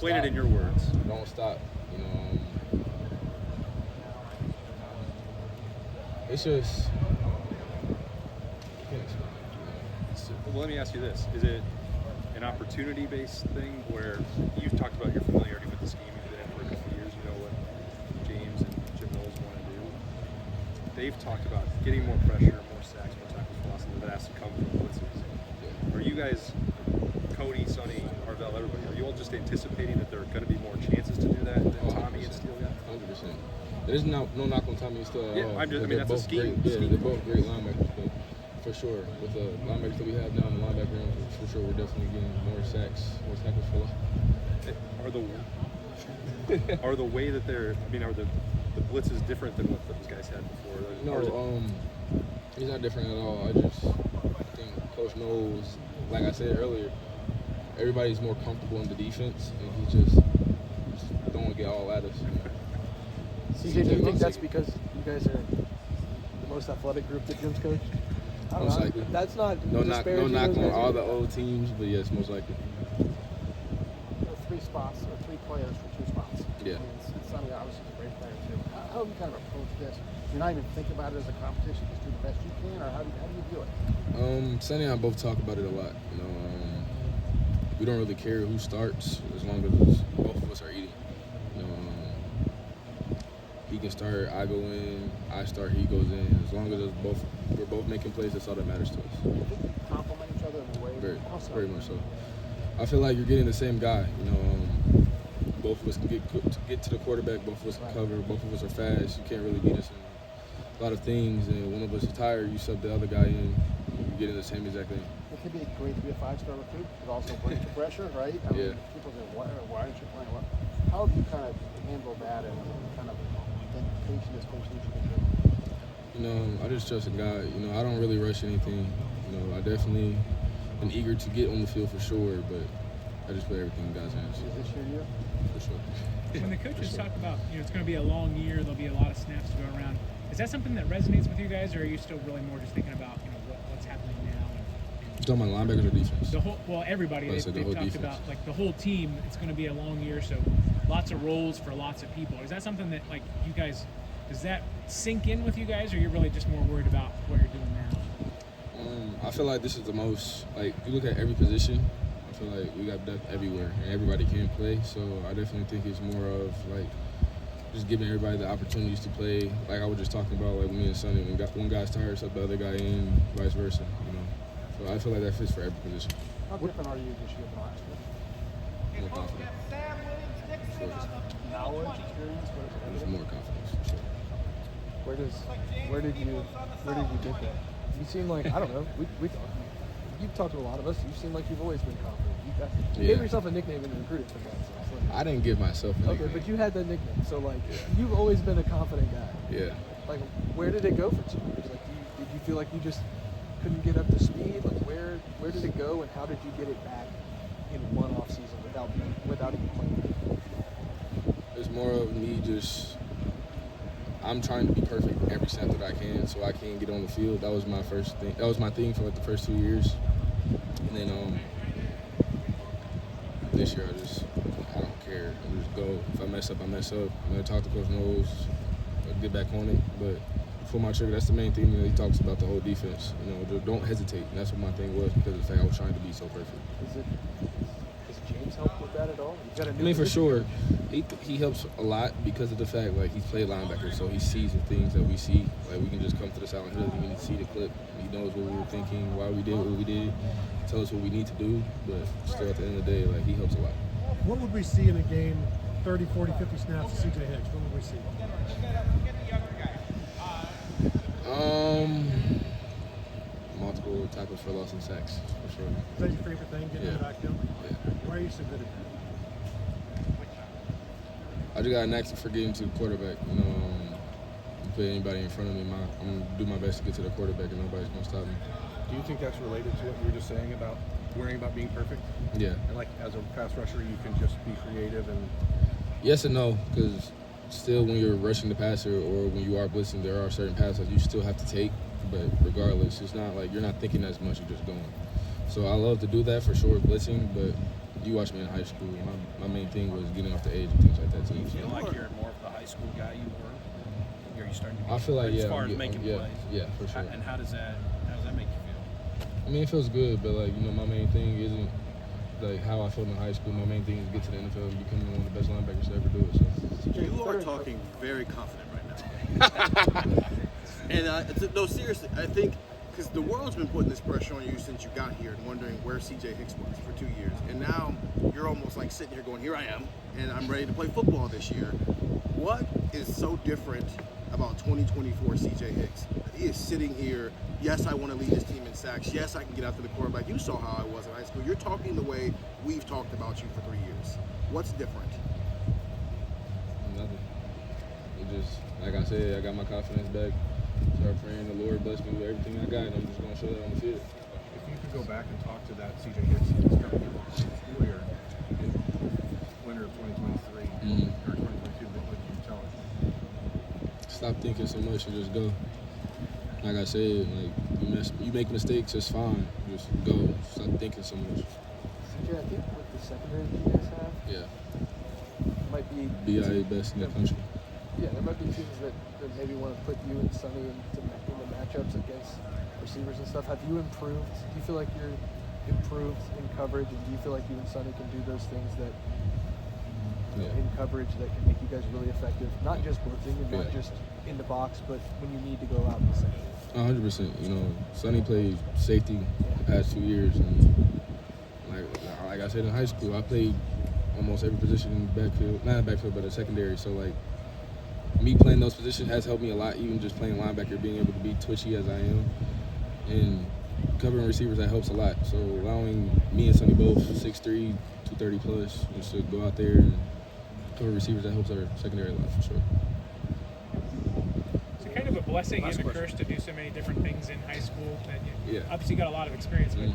Explain it in your words. Don't stop. It's just. Well, let me ask you this: is it an opportunity-based thing where you've talked about your familiarity with the scheme? You've been in it for a couple of years. You know what James and Jim Knowles want to do. They've talked about getting more pressure, more sacks, more tackles for loss, and that has to come from blitzes. Are you guys, Cody, Sonny, Arvell, everybody, are you all just anticipating that there are going to be more chances to do that than Tommy and Steele got? 100%. There's no knock on Tommy and Steele at all. That's a scheme. They're both great linebackers, but for sure, with the linebackers that we have now in the linebacker room, for sure, we're definitely getting more sacks, more tackles for loss. Are the way that are the blitzes different than what those guys had before? No, he's not different at all. I think Coach knows, like I said earlier, everybody's more comfortable in the defense, and he's just don't want to get all at us. CJ, do you think that's because you guys are the most athletic group that Jim's coached? Most likely. That's not no knock on all the old teams, but yes, most likely. Three spots or three players for two spots. Yeah. It's Sonny obviously is a great player too. How do you kind of approach this? You're not even thinking about it as a competition. Just do the best you can, or how do you do it? Sonny and I both talk about it a lot. We don't really care who starts as long as both of us are eating. He can start, I go in, I start, he goes in. As long as we're both making plays, that's all that matters to us. Do you think you complement each other in a way? Very much so. I feel like you're getting the same guy. Both of us can get to the quarterback. Both of us can cover. Both of us are fast. You can't really beat us in a lot of things. And one of us is tired, you sub the other guy in. You're getting the same exact thing. It could be great to be a five-star recruit, but also bring the pressure, right? I mean, people say, why aren't you playing well? How have you kind of handled that and kind of been patient as coach needs you to do? I just trust in God. I don't really rush anything. I definitely am eager to get on the field for sure, but I just put everything in God's hands. Is this your year? For sure. When the coaches talk about, it's going to be a long year, there'll be a lot of snaps to go around. Is that something that resonates with you guys, or are you still really more just thinking about, what's happening now? You talking about linebackers or defense? Everybody. They've talked defense. about the whole team. It's going to be a long year, so lots of roles for lots of people. Is that something that you guys? Does that sink in with you guys, or you're really just more worried about what you're doing now? I feel like this is the most you look at every position. I feel like we got depth everywhere, and everybody can play. So I definitely think it's more of just giving everybody the opportunities to play. Like I was just talking about, me and Sonny, when one guy's tired, sub the other guy in, vice versa. So I feel like that fits for every position. How different are you this year than last year? More confident. Knowledge, experience, what is it? There's more confidence for sure. Where did you get that? You seem like, I don't know, you've talked to a lot of us, you seem like you've always been confident. You gave yourself a nickname in recruiting for that. I didn't give myself a nickname. Okay, but you had that nickname, so you've always been a confident guy. Yeah. Where did it go for 2 years? Did you feel like you just couldn't get up to speed? Where did it go, and how did you get it back in one off season without even playing? It's more of me I'm trying to be perfect every snap that I can, so I can get on the field. That was my first thing. That was my thing for the first 2 years, and then this year I don't care. I just go. If I mess up, I mess up. I'm gonna talk to Coach Knowles, get back on it, but. For my trigger, that's the main thing that he talks about, the whole defense. Don't hesitate. And that's what my thing was, because of the fact I was trying to be so perfect. Does James help with that at all? For sure. He helps a lot because of the fact, he's played linebacker, so he sees the things that we see. We can just come to the sideline. He doesn't even see the clip. He knows what we were thinking, why we did what we did, tell us what we need to do. But still, at the end of the day, he helps a lot. What would we see in a game, 30, 40, 50 snaps to CJ Hicks? What would we see? Multiple tackles for loss and sacks, for sure. Is that your favorite thing, getting in the backfield? Yeah. Why are you so good at that? I just got a knack for getting to the quarterback. Put anybody in front of me, I'm going to do my best to get to the quarterback, and nobody's going to stop me. Do you think that's related to what you were just saying about worrying about being perfect? Yeah. And as a pass rusher, you can just be creative and... Yes and no, because still when you're rushing the passer or when you are blitzing, there are certain passes you still have to take. But regardless, it's not you're not thinking as much, you're just going. So I love to do that for sure, blitzing, but you watched me in high school. My main thing was getting off the edge and things like that Do too. you feel So like you're more of the high school guy you were? Are you starting to be I feel like as yeah, far as yeah, making yeah, plays? yeah, for sure. And how does that make you feel? I mean, it feels good, but like my main thing isn't like how I felt in high school. My main thing is get to the NFL and become one of the best linebackers to ever do it. So. You are talking very confident right now. And no, seriously, I think because the world's been putting this pressure on you since you got here and wondering where CJ Hicks was for 2 years. And now you're almost like sitting here going, here I am, and I'm ready to play football this year. What is so different about 2024 CJ Hicks? He is sitting here, yes, I want to lead this team in sacks. Yes, I can get after the quarterback. You saw how I was in high school. You're talking the way we've talked about you for 3 years. What's different? Nothing. It just, like I said, I got my confidence back. Start praying the Lord bless me with everything I got, and I'm just going to show that on the field. If you could go back and talk to that CJ Hicks who was coming into the school year in winter of 2023 or 2022, what would you tell him? Stop thinking so much and just go. Like I said, like you make mistakes, it's fine. Just go. Stop thinking so much. CJ, I think with the secondary that you guys have, Yeah. it might be BIA best in the country. Yeah, there might be teams that maybe want to put you and Sonny into matchups against receivers and stuff. Have you improved? Do you feel like you're improved in coverage, and do you feel like you and Sonny can do those things that in coverage that can make you guys really effective? Not just blitzing and not just in the box, but when you need to go out in the secondary. 100%. Sonny played safety the past 2 years, and like I said in high school, I played almost every position in the backfield, not in the backfield, but in secondary. So like me playing those positions has helped me a lot. Even just playing linebacker, being able to be twitchy as I am, and covering receivers, that helps a lot. So allowing me and Sonny both 6'3", 230 plus, just to go out there and cover receivers, that helps our secondary a lot for sure. Is it kind of a blessing and a curse to do so many different things in high school? That you obviously got a lot of experience, but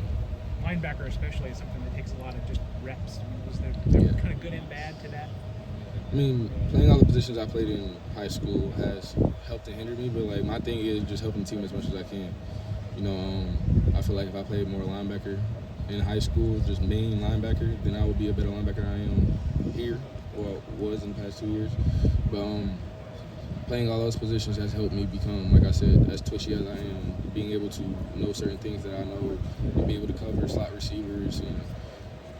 linebacker especially is something that takes a lot of just reps. I mean, was there kind of good and bad to that? I mean, playing all the positions I played in high school has helped and hindered me, but like my thing is just helping the team as much as I can. I feel like if I played more linebacker in high school, just main linebacker, then I would be a better linebacker than I am here, or was in the past 2 years. But playing all those positions has helped me become, like I said, as twitchy as I am, being able to know certain things that I know, and be able to cover slot receivers, and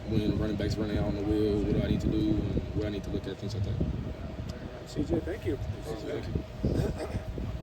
when running backs running out on the wheel, what do I need to do, and where I need to look at, things like that. CJ, thank you. Thank you.